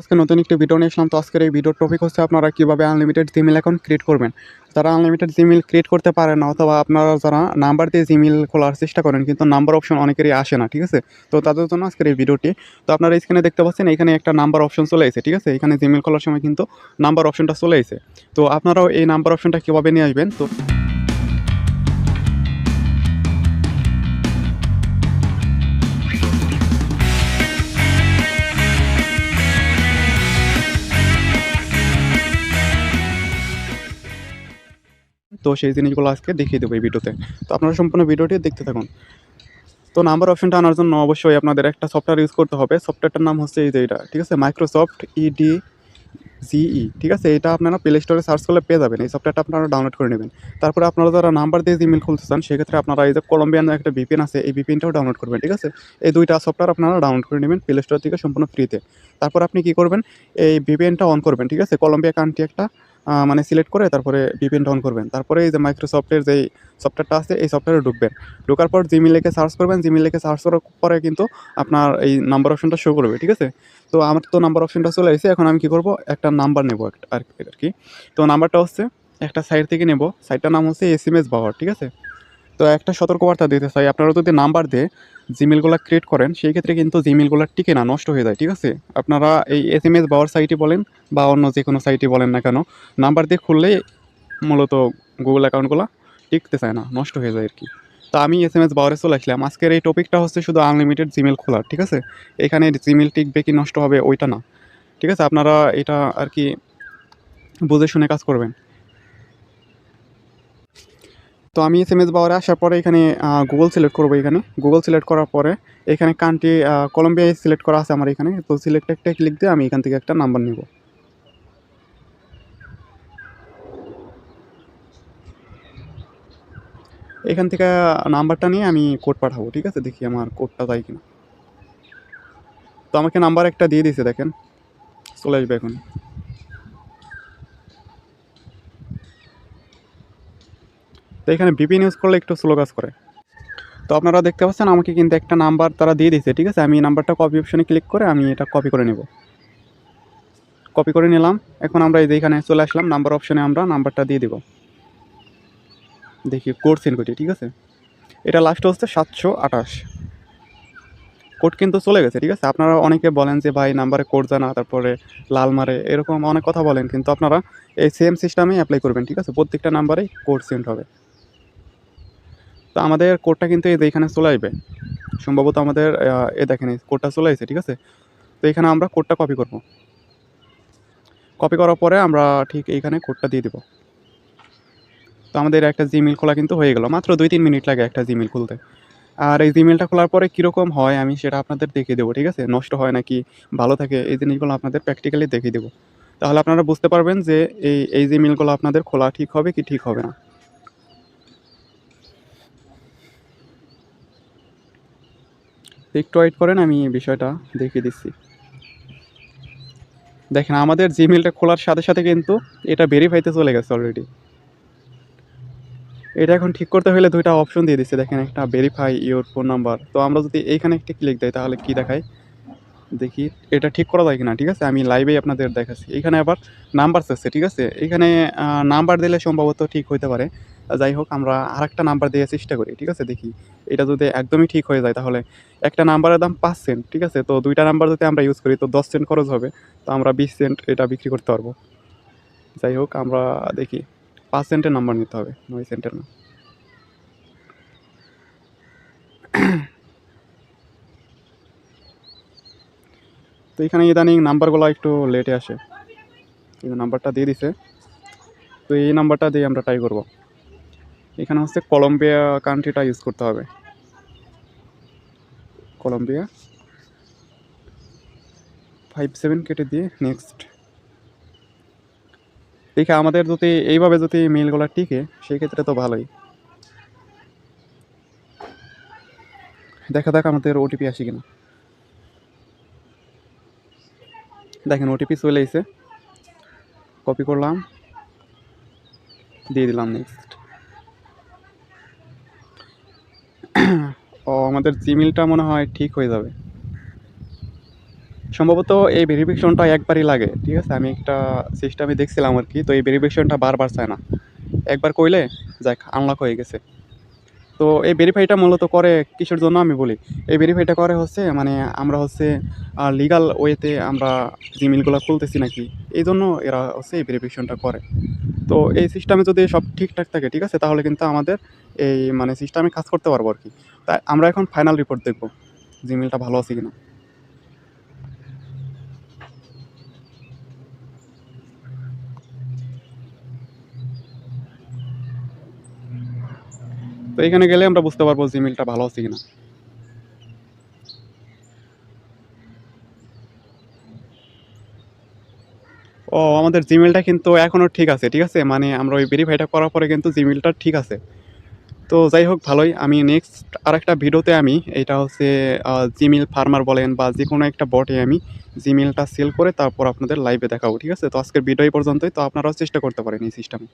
আজকে নতুন একটি ভিডিও নিয়ে আসলাম। তো আজকের এই ভিডিওর টপিক হচ্ছে আপনারা কীভাবে আনলিমিটেড জিমেইল অ্যাকাউন্ট ক্রিয়েট করবেন। যারা আনলিমিটেড জিমেইল ক্রিয়েট করতে পারেন না, অথবা আপনারা যারা নাম্বার দিয়ে জিমেইল খোলার চেষ্টা করেন কিন্তু নাম্বার অপশন অনেকেরই আসে না, ঠিক আছে? তো তাদের জন্য আজকের এই ভিডিওটি। তো আপনারা স্ক্রিনে দেখতে পাচ্ছেন এখানে একটা নাম্বার অপশন চলে এসেছে, ঠিক আছে? এখানে জিমেইল খোলার সময় কিন্তু নাম্বার অপশনটা চলে এসেছে। তো আপনারাও এই নাম্বার অপশনটা কীভাবে নিয়ে আসবেন, তো সেই জিনিসগুলো আজকে দেখিয়ে দেবো এই ভিডিওতে। তো আপনারা সম্পূর্ণ ভিডিওটি দেখতে থাকুন। তো নাম্বার অপশনটা আনার জন্য অবশ্যই আপনাদের একটা সফটওয়্যার ইউজ করতে হবে। সফটওয়্যারটার নাম হচ্ছে এই যে এটা, ঠিক আছে? মাইক্রোসফট জিই, ঠিক আছে? এটা আপনারা প্লে স্টোরে সার্চ করলে পেয়ে যাবেন। এই সফটওয়্যারটা আপনারা ডাউনলোড করে নেবেন। তারপরে আপনারা যারা নাম্বার দিয়ে জিমেইল খুলতে চান সেক্ষেত্রে আপনারা এই যে কলম্বিয়ান একটা ভিপিএন আছে, এই ভিপিএনটাও ডাউনলোড করবেন, ঠিক আছে? এই দুইটা সফটওয়্যার আপনারা ডাউনলোড করে নেবেন প্লে স্টোর থেকে সম্পূর্ণ ফ্রিতে। তারপর আপনি কী করবেন, এই ভিপিএনটা অন করবেন, ঠিক আছে? কলম্বিয়া কান্ট্রি একটা মানে সিলেক্ট করে তারপরে ভিপিএনটা অন করবেন। তারপরে এই যে মাইক্রোসফটের যেই সফটওয়্যারটা আছে এই সফটওয়্যারে ঢুকবেন। ঢোকার পর জিমেইল লিখে সার্চ করবেন। জিমেইল লিখে সার্চ করার পরে কিন্তু আপনার এই নাম্বার অপশনটা শো করবে, ঠিক আছে? তো আমার তো নাম্বার অপশনটা চলে এসেছে। এখন আমি কী করব, একটা নাম্বার নেব আর কি। তো নাম্বারটা হচ্ছে একটা সাইট থেকে নেব। সাইটটার নাম হচ্ছে এসএমএস বাওয়ার, ঠিক আছে? তো একটা সতর্কবার্তা দিতে চাই, আপনারা যদি নাম্বার দিয়ে জিমেইলগুলো ক্রিয়েট করেন সেই ক্ষেত্রে কিন্তু জিমেইলগুলো টিকে না, নষ্ট হয়ে যায়, ঠিক আছে? আপনারা এই এসএমএস বাওয়ার সাইটই বলেন বা অন্য যে কোনো সাইটই বলেন না কেন, নাম্বার দিয়ে খুললেই মূলত গুগল অ্যাকাউন্টগুলো টিকতে চায় না, নষ্ট হয়ে যায় আর কি। তো আমি এসএমএস বাওয়ারে চলে আসলাম। আজকের এই টপিকটা হচ্ছে শুধু আনলিমিটেড জিমেইল খোলার, ঠিক আছে? এখানে জিমেইল টিকবে কি নষ্ট হবে ওইটা না, ঠিক আছে? আপনারা এটা আর কি বুঝে শুনে কাজ করবেন। তো আমি এসএমএস বাওয়ারে আসার পরে এখানে গুগল সিলেক্ট করবো। এখানে গুগল সিলেক্ট করার পরে এখানে কান্ট্রি কলম্বিয়া সিলেক্ট করা আছে আমার এখানে। তো সিলেক্ট একটা ক্লিক দিয়ে আমি এখান থেকে একটা নাম্বার নেব। এখান থেকে নাম্বারটা নিয়ে আমি কোড পাঠাবো, ঠিক আছে? দেখি আমার কোডটা যায় কিনা। তো আমাকে নাম্বার একটা দিয়ে দিয়েছে, দেখেন চলে আসবে এখন। তো এখানে ভিপিএন ইউজ করলে একটু স্লো কাজ করে। তো আপনারা দেখতে পাচ্ছেন আমাকে কিন্তু একটা নাম্বার তারা দিয়ে দিয়েছে, ঠিক আছে? আমি এই নাম্বারটা কপি অপশনে ক্লিক করে আমি এটা কপি করে নেব। কপি করে নিলাম। এখন আমরা এই যে এখানে চলে আসলাম, নাম্বার অপশনে আমরা নাম্বারটা দিয়ে দেব। দেখি কোড সেন্ড করি, ঠিক আছে? এটা লাস্ট হচ্ছে 728। কোড কিন্তু চলে গেছে, ঠিক আছে? আপনারা অনেকে বলেন যে ভাই নাম্বারে কোড জানা, তারপরে লাল মারে, এরকম অনেক কথা বলেন, কিন্তু আপনারা এই সেম সিস্টেমেই অ্যাপ্লাই করবেন, ঠিক আছে? প্রত্যেকটা নাম্বারেই কোড সেন্ড হবে। তো আমাদের কোডটা কিন্তু এই যে এখানে চলে আসবে সম্ভবত। আমাদের এ দেখেন এই কোডটা চলে আসছে, ঠিক আছে? তো এখানে আমরা কোডটা কপি করব। কপি করার পরে আমরা ঠিক এইখানে কোডটা দিয়ে দেব। তো আমাদের একটা জিমেইল খোলা কিন্তু হয়ে গেল। মাত্র 2-3 মিনিট লাগে একটা জিমেইল খুলতে। আর এই জিমেইলটা খোলার পরে কীরকম হয় আমি সেটা আপনাদের দেখিয়ে দেবো, ঠিক আছে? নষ্ট হয় নাকি ভালো থাকে এই জিনিসগুলো আপনাদের প্র্যাকটিক্যালি দেখিয়ে দেবো। তাহলে আপনারা বুঝতে পারবেন যে এই জিমেইলগুলো আপনাদের খোলা ঠিক হবে কি ঠিক হবে না। একটু ওয়েট করেন, আমি বিষয়টা দেখিয়ে দিচ্ছি। দেখেন আমাদের জিমেইলটা খোলার সাথে সাথে কিন্তু এটা ভেরিফাইতে চলে গেছে অলরেডি। এটা এখন ঠিক করতে হলে 2টা অপশন দিয়ে দিচ্ছে, দেখেন একটা ভেরিফাই ইওর ফোন নাম্বার। তো আমরা যদি এইখানে একটা ক্লিক দেই তাহলে কি দেখায় দেখি এটা ঠিক করা যায় কিনা, ঠিক আছে? আমি লাইভেই আপনাদের দেখাচ্ছি। এখানে আবার নাম্বার চাচ্ছে, ঠিক আছে? এখানে নাম্বার দিলে সম্ভবত ঠিক হইতে পারে। যাই হোক আমরা আরেকটা নাম্বার দিয়ে চেষ্টা করি, ঠিক আছে? দেখি এটা যদি একদমই ঠিক হয়ে যায় তাহলে একটা নাম্বারের দাম 5 সেন্ট, ঠিক আছে? তো 2টা নাম্বার যদি আমরা ইউজ করি তো 10 সেন্ট খরচ হবে। তো আমরা 20 সেন্ট এটা বিক্রি করতে পারবো। যাই হোক আমরা দেখি 5 সেন্টের নাম্বার নিতে হবে, 9 সেন্টের না। তো এখানে ইদানিং নাম্বারগুলো একটু লেটে আসে। এই নাম্বারটা দিয়ে দিছে। তো এই নাম্বারটা দিয়ে আমরা ট্রাই করব। এখানে হচ্ছে কলম্বিয়া কান্ট্রিটা ইউজ করতে হবে। কলম্বিয়া 57 কেটে দিয়ে নেক্সট। দেখে আমাদের যদি এইভাবে যদি মেলগুলো টিকে সেই ক্ষেত্রে তো ভালোই। দেখা যাক আমাদের ওটিপি আসে কিনা। দেখেন ওটিপি চলে এসেছে, কপি করলাম, দিয়ে দিলাম নেক্সট। আমাদের জিমেলটা মনে হয় ঠিক হয়ে যাবে। সম্ভবত এই ভেরিফিকেশনটা একবারই লাগে, ঠিক আছে? আমি একটা সিস্টেমে দেখছিলাম আরকি। তো এই ভেরিফিকেশনটা বারবার চায় না। একবার কইলে যাক আনলক হয়ে গেছে। তো এই ভেরিফাইটা মূলত করে কিসের জন্য আমি বলি। এই ভেরিফাইটা করে হচ্ছে মানে আমরা হচ্ছে লিগাল ওয়েতে আমরা জিমেইলগুলা খুলতেছি নাকি, এইজন্য এরা হচ্ছে এই ভেরিফিকেশনটা করে। তো এই সিস্টেমে যদি সব ঠিকঠাক থাকে, ঠিক আছে? তাহলে কিন্তু আমাদের এই মানে সিস্টেমে কাজ করতে পারবো আরকি। তাই আমরা এখন ফাইনাল রিপোর্ট দেখব। জিমেইলটা ভালো আছে কিনা। তো এখানে গেলে আমরা বুঝতে পারবো জিমেইলটা ভালো আছে কিনা। ও আমাদের জিমেইলটা কিন্তু এখনো ঠিক আছে, ঠিক আছে? মানে আমরা ওই ভেরিফাইটা করার পরে কিন্তু জিমেইলটা ঠিক আছে। তো যাই হোক ভালোই। আমি নেক্সট আরেকটা ভিডিওতে আমি এইটা হচ্ছে জিমেইল ফার্মার বলেন বা যেকোনো একটা বটে আমি জিমেইলটা সেল করে তারপর আপনাদের লাইভে দেখাবো, ঠিক আছে? তো আজকের ভিডিও এই পর্যন্তই। তো আপনারাও চেষ্টা করতে পারেন এই সিস্টেমে।